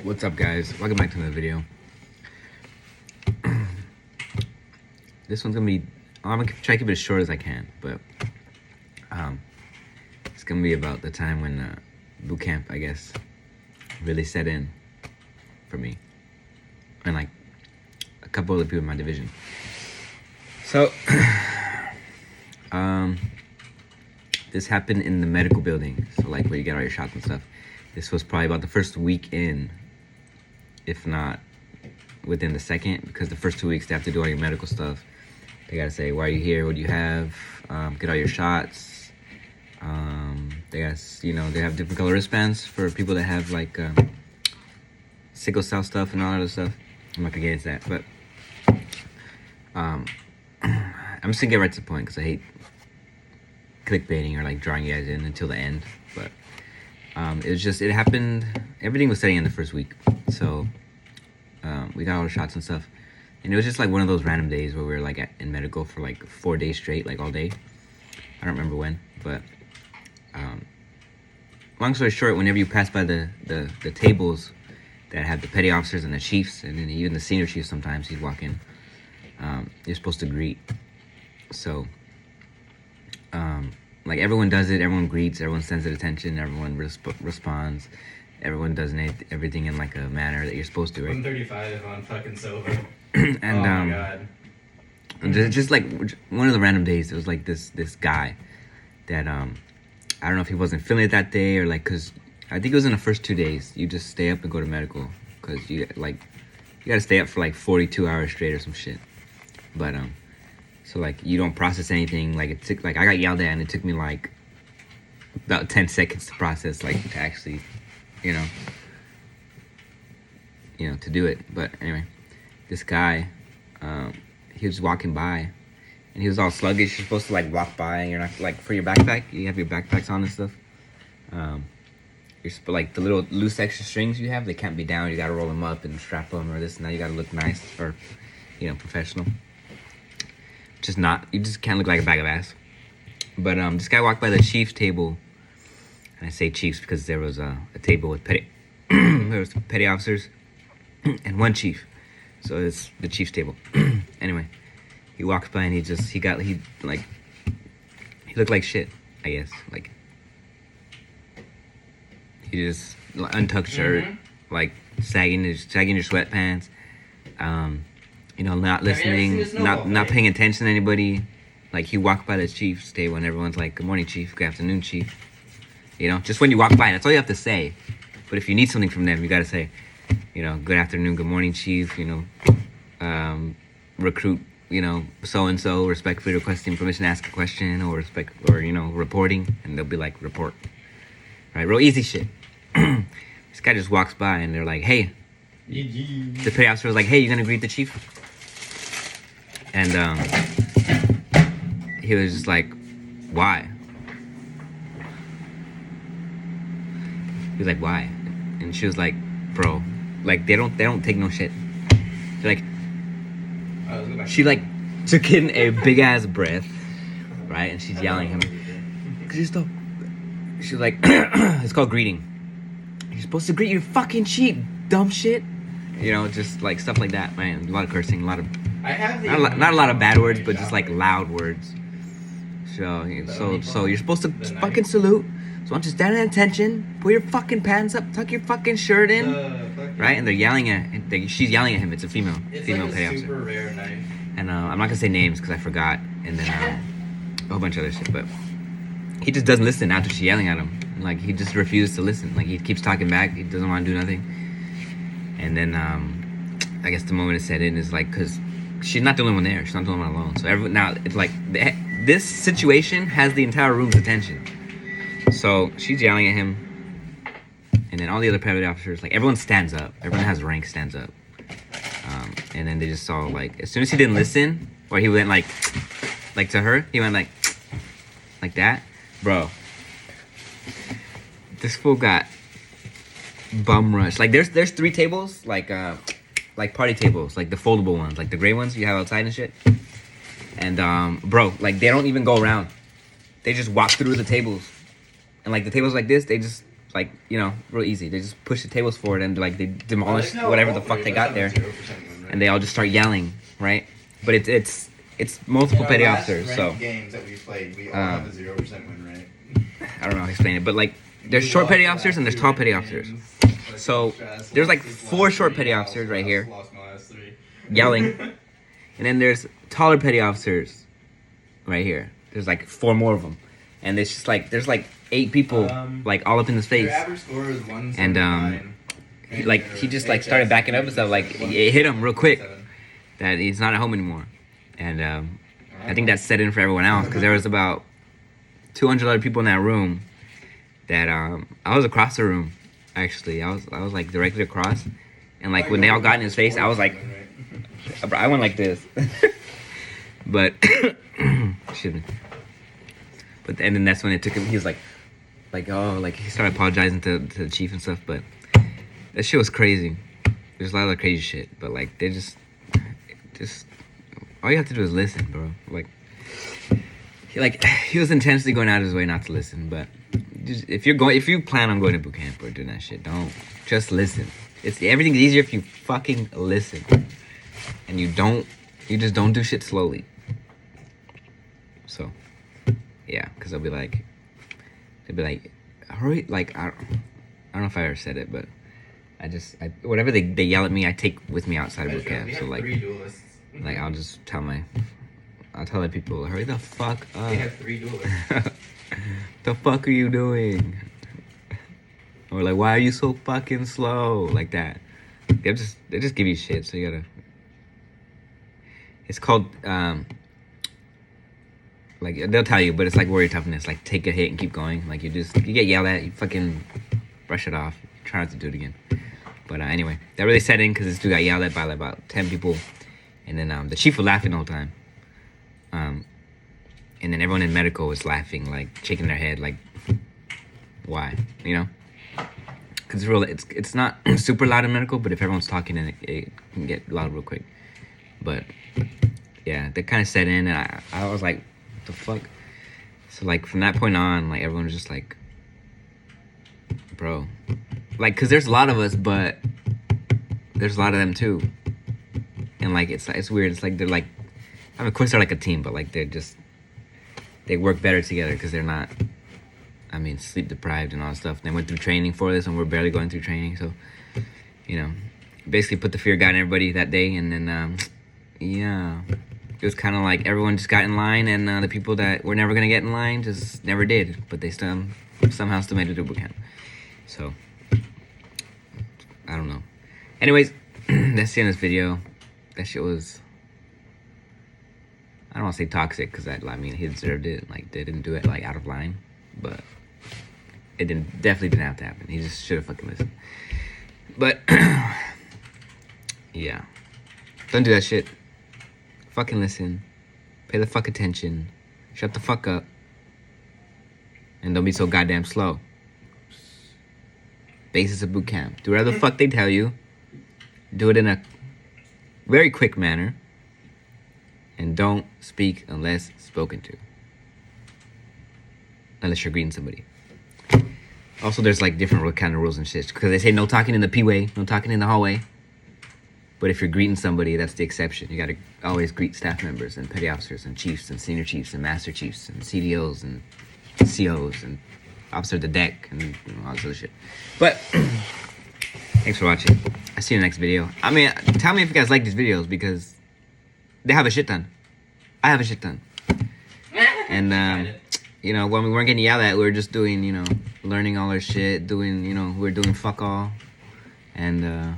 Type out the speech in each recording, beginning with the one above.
What's up, guys? Welcome back to another video. This one's gonna be, I'm gonna try to keep it as short as I can, but it's gonna be about the time when Bootcamp, I guess, really set in for me and like a couple other people in my division. So this happened in the medical building, so like where you get all your shots and stuff. This was probably about the first week in, if not within the second, because the first 2 weeks they have to do all your medical stuff. They gotta say, why are you here? What do you have? Get all your shots. They got, they have different color wristbands for people that have like sickle cell stuff and all that other stuff. I'm not gonna get into that, but I'm just gonna get right to the point because I hate clickbaiting or like drawing you guys in until the end. But it happened, everything was setting in the first week. So we got all the shots and stuff. And it was just like one of those random days where we were like in medical for like 4 days straight, like all day. I don't remember when, but long story short, whenever you pass by the tables that had the petty officers and the chiefs, and then even the senior chief sometimes, he'd walk in, you're supposed to greet. So like everyone does it, everyone greets, everyone sends it attention, everyone responds, everyone does everything in like a manner that you're supposed to, right? 135 on fucking sober. And oh my god. Just like one of the random days, it was like this guy that I don't know if he wasn't feeling it that day or like, cause I think it was in the first 2 days. You just stay up and go to medical, cause you gotta stay up for like 42 hours straight or some shit. But so like you don't process anything. Like it took, like I got yelled at and it took me like about 10 seconds to process, like to actually, to do it. But anyway, this guy, he was walking by and he was all sluggish. You're supposed to like walk by and you're not like, for your backpack, you have your backpacks on and stuff. Like the little loose extra strings you have, they can't be down. You gotta roll them up and strap them or this and that. You gotta look nice or, professional. You just can't look like a bag of ass. But this guy walked by the chief's table, and I say chiefs because there was a table with petty officers and one chief, so it's the chief's table. Anyway, he walks by and he looked like shit, I guess. Like he just untucked shirt, like sagging your sweatpants. Not listening, not paying attention to anybody. Like he walked by the chief's table and everyone's like, "Good morning, chief. Good afternoon, chief." Just when you walk by, that's all you have to say. But if you need something from them, you gotta say, "Good afternoon, good morning, chief." Recruit, so and so respectfully requesting permission to ask a question or reporting, and they'll be like, "Report." Right, real easy shit. This guy just walks by and they're like, "Hey." The petty officer was like, "Hey, you gonna greet the chief?" And he was just like, "Why?" He was like, "Why?" And she was like, "Bro, like they don't take no shit." She's like, she like took in a big ass breath, right? And she's yelling at him. She's like, "It's called greeting. You're supposed to greet your fucking chief, dumb shit." Just like stuff like that, man. A lot of cursing, not a lot of bad words, but just like loud words. So you're supposed to fucking salute. So why don't you stand at attention, pull your fucking pants up, tuck your fucking shirt in, right? And they're yelling she's yelling at him. It's a female petty officer. Super rare knife. And I'm not gonna say names because I forgot. And then a whole bunch of other shit. But he just doesn't listen after she's yelling at him. Like he just refuses to listen. Like he keeps talking back. He doesn't want to do nothing. And then I guess the moment it set in is like, because she's not the only one there. She's not the only one alone. So now it's like this situation has the entire room's attention. So she's yelling at him. And then all the other petty officers, like everyone stands up. Everyone has rank stands up. And then they just saw like, as soon as he didn't listen, or he went like to her, he went like that. Bro, this fool got bum rush. Like there's 3 tables, like party tables, like the foldable ones, like the gray ones you have outside and shit. And bro, like they don't even go around. They just walk through the tables. And like the tables like this, they just like, real easy. They just push the tables forward and like they demolish whatever the fuck they got there, and they all just start yelling, right? But it's multiple petty officers. So games that we played, we all have a 0% win rate. I don't know how to explain it, but like there's short petty officers and there's tall petty officers. So there's like 4 short petty officers right here yelling, and then there's taller petty officers right here. There's like 4 more of them, and it's just like there's like 8 people like all up in his face. Average score is 179. And he just like started backing up and stuff. Like it hit him real quick that he's not at home anymore, and I think that set in for everyone else because there was about 200 other people in that room. That I was across the room. Actually, I was like directly across, and like when they all got in his face, I was like, I went like this. But excuse me. But and then that's when it took him. He was like oh, like he started apologizing to the chief and stuff. But that shit was crazy. There's a lot of crazy shit. But like they just all you have to do is listen, bro. He was intentionally going out of his way not to listen, but. If you plan on going to boot camp or doing that shit, don't just listen. Everything's easier if you fucking listen, and you just don't do shit slowly. So, yeah, because they'll be like, hurry, like I don't know if I ever said it, but whatever they yell at me, I take with me outside of boot camp. So like I'll tell the people, hurry the fuck up. They have 3 duelists. The fuck are you doing? Or like, why are you so fucking slow? Like that. They just give you shit, so you gotta. It's called like they'll tell you, but it's like warrior toughness. Like take a hit and keep going. Like you get yelled at, you fucking brush it off. Try not to do it again. But anyway, that really set in because this dude got yelled at by like about 10 people, and then the chief was laughing the whole time. And then everyone in medical was laughing, like shaking their head, like, why? Because it's not super loud in medical, but if everyone's talking, then it can get loud real quick. But yeah, that kind of set in, and I was like, what the fuck? So like from that point on, like everyone was just like, bro, like, cause there's a lot of us, but there's a lot of them too, and like it's weird. It's like they're like, I mean, of course they're like a team, but like they work better together because they're not, sleep deprived and all that stuff. They went through training for this, and we're barely going through training. So, basically put the fear of God in everybody that day. And then, it was kind of like everyone just got in line, and the people that were never going to get in line just never did. But they somehow still made it to boot camp. So, I don't know. Anyways, that's the end of this video. That shit was... I don't want to say toxic because he deserved it. Like they didn't do it like out of line, but it definitely didn't have to happen. He just should have fucking listened. But yeah, don't do that shit. Fucking listen, pay the fuck attention, shut the fuck up, and don't be so goddamn slow. Basis of boot camp. Do whatever the fuck they tell you. Do it in a very quick manner. And don't speak unless spoken to. Unless you're greeting somebody. Also, there's like different kind of rules and shit. Because they say no talking in the P-way, no talking in the hallway. But if you're greeting somebody, that's the exception. You gotta always greet staff members and petty officers and chiefs and senior chiefs and master chiefs and CDOs and COs and officer of the deck and all this other shit. But thanks for watching. I'll see you in the next video. Tell me if you guys like these videos because they have a shit ton. I have a shit ton. And, when we weren't getting yelled at, we were just doing, learning all our shit, doing, we were doing fuck all. And,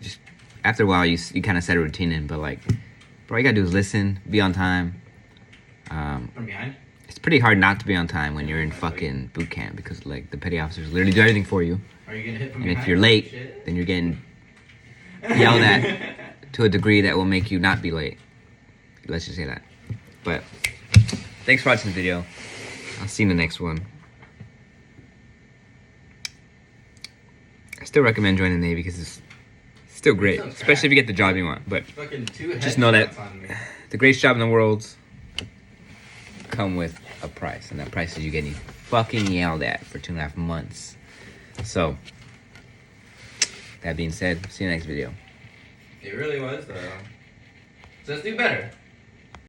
just after a while, you kind of set a routine in. But, like, bro, all you gotta do is listen, be on time. From behind? It's pretty hard not to be on time when you're in fucking boot camp because, like, the petty officers literally do everything for you. Are you gonna hit from and behind? If you're late, then you're getting yelled at to a degree that will make you not be late. Let's just say that. But thanks for watching the video. I'll see you in the next one. I still recommend joining the Navy because it's still great, especially if you get the job you want. But just know that the greatest job in the world come with a price, and that price is you getting fucking yelled at for 2.5 months. So, that being said, see you next video. It really was though. So let's do better.